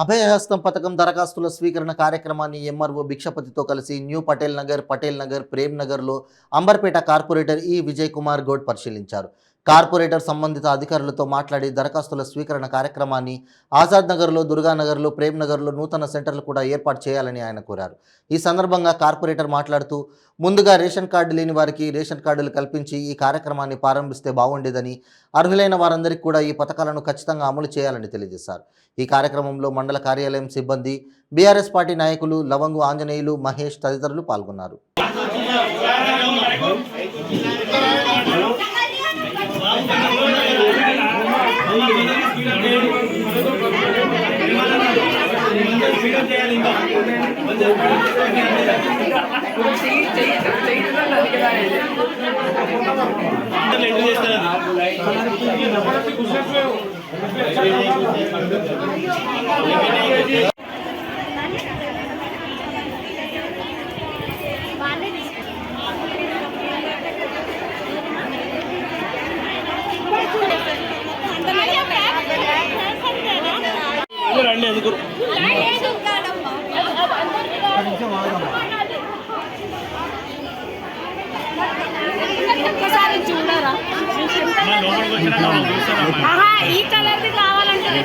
అభయహస్తం పథకం దరఖాస్తుల స్వీకరణ కార్యక్రమాన్ని ఎంఆర్ఓ భిక్షపతితో కలిసి న్యూ పటేల్ నగర్, ప్రేమ్ నగర్లో అంబర్పేట కార్పొరేటర్ విజయ్ కుమార్ గౌడ్ పరిశీలించారు. కార్పొరేటర్ సంబంధిత అధికారులతో మాట్లాడి దరఖాస్తుల స్వీకరణ కార్యక్రమాన్ని ఆజాద్ నగర్లో, దుర్గానగర్లో, ప్రేమ్ నగర్లో నూతన సెంటర్లు కూడా ఏర్పాటు చేయాలని ఆయన కోరారు. ఈ సందర్భంగా కార్పొరేటర్ మాట్లాడుతూ ముందుగా రేషన్ కార్డు లేని వారికి రేషన్ కార్డులు కల్పించి ఈ కార్యక్రమాన్ని ప్రారంభిస్తే బాగుండేదని, అర్హులైన వారందరికీ కూడా ఈ పథకాలను ఖచ్చితంగా అమలు చేయాలని తెలియజేశారు. ఈ కార్యక్రమంలో మండల కార్యాలయం సిబ్బంది, బీఆర్ఎస్ పార్టీ నాయకులు లవంగు ఆంజనేయులు, మహేష్ తదితరులు పాల్గొన్నారు. ఈ కలర్ కావాలంటే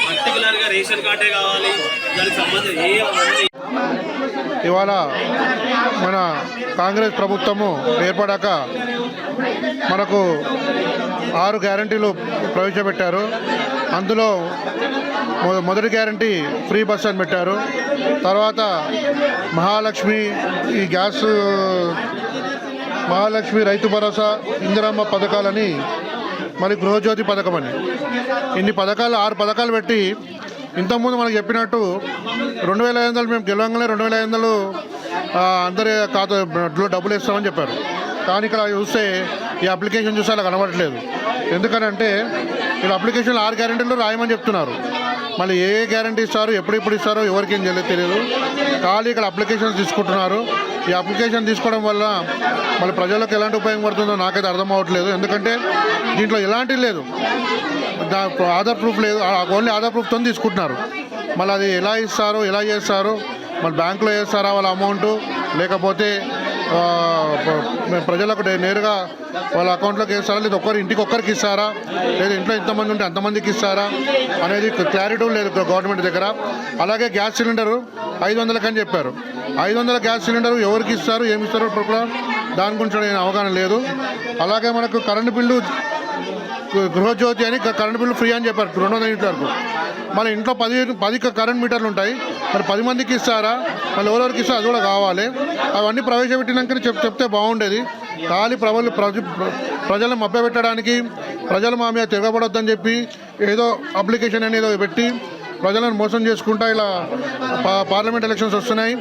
పర్టికులర్గా రేషన్ కార్డే కావాలి. దానికి సంబంధించి ఇవాళ మన కాంగ్రెస్ ప్రభుత్వము ఏర్పడాక మనకు 6 గ్యారంటీలు ప్రవేశపెట్టారు. అందులో మొదటి గ్యారంటీ ఫ్రీ బస్ అని పెట్టారు. తర్వాత మహాలక్ష్మి ఈ గ్యాస్, మహాలక్ష్మి రైతు భరోసా, ఇందిరమ్మ పథకాలని, మరి గృహజ్యోతి పథకం అని ఇన్ని పథకాలు 6 పథకాలు పెట్టి ఇంతకుముందు మనకు చెప్పినట్టు 2500 మేము గెలవంగానే 2500 అందరి ఖాతాలో డబ్బులు ఇస్తామని చెప్పారు. కానీ ఇక్కడ చూస్తే ఈ అప్లికేషన్ చూస్తే అలా కనబడట్లేదు. ఎందుకనంటే ఇక్కడ అప్లికేషన్లో 6 గ్యారెంటీలు రాయమని చెప్తున్నారు. మళ్ళీ ఏ గ్యారెంటీ ఇస్తారు, ఎప్పుడు ఇస్తారో ఎవరికేం తెలియదు. ఖాళీ ఇక్కడ అప్లికేషన్స్ తీసుకుంటున్నారు. ఈ అప్లికేషన్ తీసుకోవడం వల్ల మళ్ళీ ప్రజలకు ఎలాంటి ఉపయోగం పడుతుందో నాకైతే అర్థం అవ్వట్లేదు. ఎందుకంటే దీంట్లో ఎలాంటిది లేదు, ఆధార్ ప్రూఫ్ లేదు, ఓన్లీ ఆధార్ ప్రూఫ్తో తీసుకుంటున్నారు. మళ్ళీ అది ఎలా ఇస్తారు, ఎలా చేస్తారు, మళ్ళీ బ్యాంకులో వేస్తారా వాళ్ళ అమౌంట్, లేకపోతే ప్రజలకు నేరుగా వాళ్ళ అకౌంట్లోకి వేస్తారా, లేదా ఇంటికి ఒక్కరికి ఇస్తారా, లేదా ఇంట్లో ఎంతమంది ఉంటే అంతమందికి ఇస్తారా అనేది క్లారిటీ లేదు గవర్నమెంట్ దగ్గర. అలాగే గ్యాస్ సిలిండరు 500 అని చెప్పారు. 500 గ్యాస్ సిలిండరు ఎవరికి ఇస్తారు, ఏమి ఇస్తారు దాని గురించి నేను అవగాహన లేదు. అలాగే మనకు కరెంటు బిల్లు గృహజ్యోతి అని కరెంటు బిల్లు ఫ్రీ అని చెప్పారు 200 యూనిట్ల వరకు. మన ఇంట్లో 10 కరెంట్ మీటర్లు ఉంటాయి. మరి 10 మందికి ఇస్తారా, మళ్ళీ ఎవరెవరికి ఇస్తారో అది కూడా కావాలి. అవన్నీ ప్రవేశపెట్టినాకనే చెప్తే బాగుండేది. ఖాళీ ప్రజలను మభ్యపెట్టడానికి ప్రజలు మా మీద తిరగబడొద్దని చెప్పి ఏదో అప్లికేషన్ అనేది ఏదో పెట్టి ప్రజలను మోసం చేసుకుంటా ఇలా పార్లమెంట్ ఎలక్షన్స్ వస్తున్నాయి,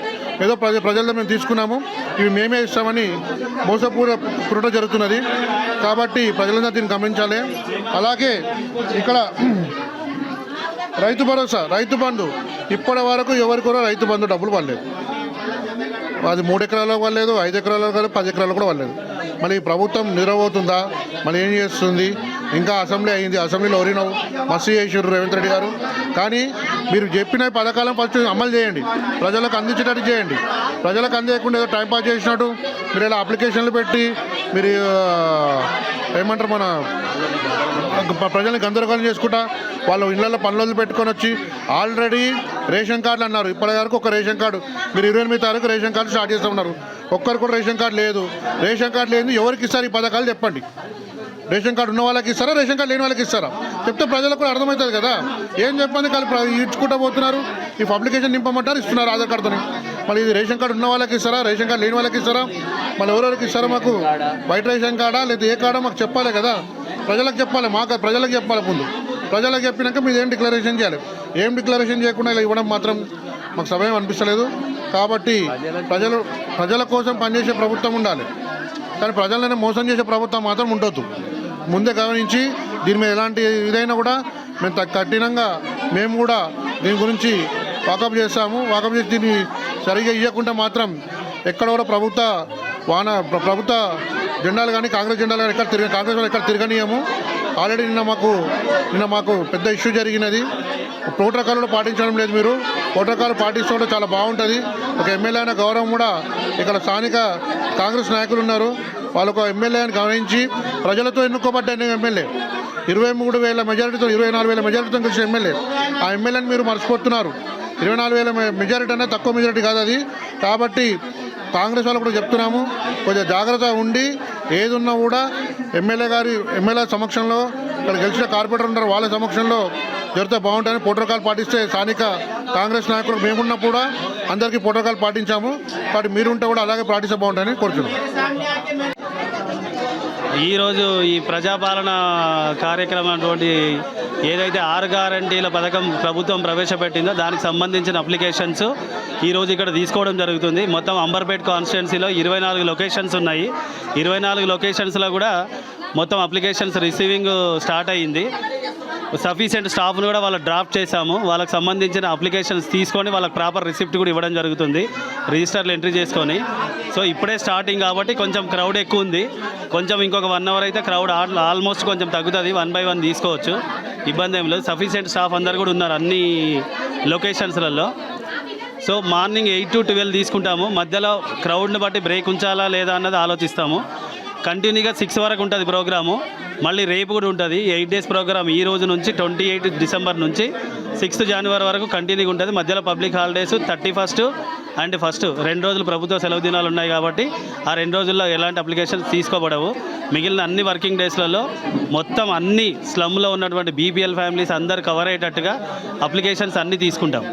ఏదో ప్రజల్లో మేము తీసుకున్నాము, ఇవి మేమే ఇస్తామని మోసపూరిత జరుగుతున్నది. కాబట్టి ప్రజలందరూ దీన్ని గమనించాలి. అలాగే ఇక్కడ రైతు భరోసా, రైతు బంధు ఇప్పటి వరకు ఎవరికి కూడా రైతు బంధు డబ్బులు పడలేదు. అది 3 ఎకరాలకు పడలేదు, 5 ఎకరాలకు కాదు, 10 ఎకరాలకు కూడా పడలేదు. మళ్ళీ ప్రభుత్వం నిద్రపోతుందా, మళ్ళీ ఏం చేస్తుంది? ఇంకా అసెంబ్లీ అయింది, అసెంబ్లీలో ఒరినవు మస్తు చేసారు రేవంత్ రెడ్డి గారు. కానీ మీరు చెప్పిన పథకాలను ఫస్ట్ అమలు చేయండి, ప్రజలకు అందించేటట్టు చేయండి. ప్రజలకు అందేయకుండా ఏదో టైంపాస్ చేసినట్టు మీరు ఇలా అప్లికేషన్లు పెట్టి మీరు ఏమంటారు మన ప్రజల్ని గందరగోళం చేసుకుంటా వాళ్ళు ఇళ్లలో పనులు పెట్టుకొని వచ్చి ఆల్రెడీ రేషన్ కార్డులు అన్నారు. ఇప్పటి వరకు ఒక రేషన్ కార్డు మీరు 28 తారీఖు రేషన్ కార్డు స్టార్ట్ చేస్తామన్నారు, ఒక్కరు కూడా రేషన్ కార్డు లేదు. రేషన్ కార్డు లేదు, ఎవరికి ఇస్తారు ఈ పథకాలు చెప్పండి? రేషన్ కార్డు ఉన్న వాళ్ళకి ఇస్తారా, రేషన్ కార్డు లేని వాళ్ళకి ఇస్తారా? చెప్తే ప్రజలకు కూడా అర్థమవుతుంది కదా. ఏం చెప్పండి, కలిపి ఇచ్చుకుంటూ పోతున్నారు. ఈ అప్లికేషన్ నింపమంటారు, ఇస్తున్నారు ఆధార్ కార్డుతో. మళ్ళీ ఇది రేషన్ కార్డు ఉన్న వాళ్ళకి ఇస్తారా, రేషన్ కార్డు లేని వాళ్ళకి ఇస్తారా? మళ్ళీ ఎవరెవరికి ఇస్తారా? మాకు వైట్ రేషన్ కార్డా లేదా ఏ కార్డా మాకు చెప్పాలి కదా, ప్రజలకు చెప్పాలి. మాకు ప్రజలకు చెప్పాలి. ముందు ప్రజలకు చెప్పినాక మీరు ఏం డిక్లరేషన్ చేయాలి. ఏం డిక్లరేషన్ చేయకుండా ఇలా ఇవ్వడం మాత్రం మాకు సమయం అనిపిస్తలేదు. కాబట్టి ప్రజల కోసం పనిచేసే ప్రభుత్వం ఉండాలి, కానీ ప్రజలనే మోసం చేసే ప్రభుత్వం మాత్రం ఉండొద్దు. ముందే గమనించి దీని మీద ఎలాంటి ఇదైనా కూడా మేము కఠినంగా మేము కూడా దీని గురించి వాకప్ చేస్తాము. వాకప్ చేసి దీన్ని సరిగా ఇవ్వకుండా మాత్రం ఎక్కడ కూడా ప్రభుత్వ జెండాలు కానీ కాంగ్రెస్ జెండాలు కానీ కాంగ్రెస్ వాళ్ళు ఎక్కడ తిరగనీయము. ఆల్రెడీ నిన్న మాకు పెద్ద ఇష్యూ జరిగినది. ప్రోటోకాల్ పాటించడం లేదు. మీరు ప్రోటోకాల్ పాటిస్తుంటే చాలా బాగుంటుంది. ఒక ఎమ్మెల్యే అయిన గౌరవం కూడా ఇక్కడ స్థానిక కాంగ్రెస్ నాయకులు ఉన్నారు, వాళ్ళకు ఎమ్మెల్యే అని గమనించి ప్రజలతో ఎన్నుకోబడ్డ ఎమ్మెల్యే 23,000 మెజారిటీతో 24,000 మెజారిటీతో గెలిచిన ఎమ్మెల్యే. ఆ ఎమ్మెల్యేని మీరు మర్చిపోతున్నారు. 24,000 మెజారిటీ అనేది తక్కువ మెజారిటీ కాదు అది. కాబట్టి కాంగ్రెస్ వాళ్ళు కూడా చెప్తున్నాము, కొంచెం జాగ్రత్తగా ఉండి ఏది ఉన్నా కూడా ఎమ్మెల్యే సమక్షంలో ఇక్కడ గెలిచిన కార్పొరేటర్ ఉన్నారు వాళ్ళ సమక్షంలో జరిగితే బాగుంటుందని ప్రోటోకాల్ పాటిస్తే స్థానిక కాంగ్రెస్ నాయకులు మేమున్నప్పుడు కూడా అందరికీ ప్రోటోకాల్ పాటించాము. కాబట్టి మీరుంటే కూడా అలాగే పాటిస్తే బాగుంటుందని కోరుతున్నాం. ఈరోజు ఈ ప్రజాపాలన కార్యక్రమం ఏదైతే 6 గ్యారంటీల పథకం ప్రభుత్వం ప్రవేశపెట్టిందో దానికి సంబంధించిన అప్లికేషన్స్ ఈరోజు ఇక్కడ తీసుకోవడం జరుగుతుంది. మొత్తం అంబర్పేట్ కాన్స్టిట్యున్సీలో 24 లొకేషన్స్ ఉన్నాయి. 24 లొకేషన్స్లో కూడా మొత్తం అప్లికేషన్స్ రిసీవింగ్ స్టార్ట్ అయ్యింది. సఫిషియెంట్ స్టాఫ్ను కూడా వాళ్ళకి డ్రాఫ్ట్ చేశాము. వాళ్ళకి సంబంధించిన అప్లికేషన్స్ తీసుకొని వాళ్ళకి ప్రాపర్ రిసిప్ట్ కూడా ఇవ్వడం జరుగుతుంది, రిజిస్టర్లు ఎంట్రీ చేసుకొని. సో ఇప్పుడే స్టార్టింగ్ కాబట్టి కొంచెం క్రౌడ్ ఎక్కువ ఉంది. కొంచెం ఇంకొక 1 అవర్ అయితే క్రౌడ్ ఆల్మోస్ట్ కొంచెం తగ్గుతుంది. 1 by 1 తీసుకోవచ్చు, ఇబ్బంది ఏం లేదు. సఫిషియెంట్ స్టాఫ్ అందరు కూడా ఉన్నారు అన్ని లొకేషన్స్లలో. సో మార్నింగ్ 8 to 12 తీసుకుంటాము. మధ్యలో క్రౌడ్ని బట్టి బ్రేక్ ఉంచాలా లేదా అన్నది ఆలోచిస్తాము. కంటిన్యూగా 6 వరకు ఉంటుంది ప్రోగ్రాము. మళ్ళీ రేపు కూడా ఉంటుంది 8 days ప్రోగ్రామ్. ఈ రోజు నుంచి 28 డిసెంబర్ నుంచి 6 జనవరి వరకు కంటిన్యూగా ఉంటుంది. మధ్యలో public holidays 31st and 1st 2 రోజులు ప్రభుత్వ సెలవు దినాలు ఉన్నాయి కాబట్టి ఆ 2 రోజుల్లో ఎలాంటి అప్లికేషన్స్ తీసుకోబడవు. మిగిలిన అన్ని వర్కింగ్ డేస్లలో మొత్తం అన్ని స్లమ్లో ఉన్నటువంటి బీపీఎల్ ఫ్యామిలీస్ అందరు కవర్ అయ్యేటట్టుగా అప్లికేషన్స్ అన్నీ తీసుకుంటాం.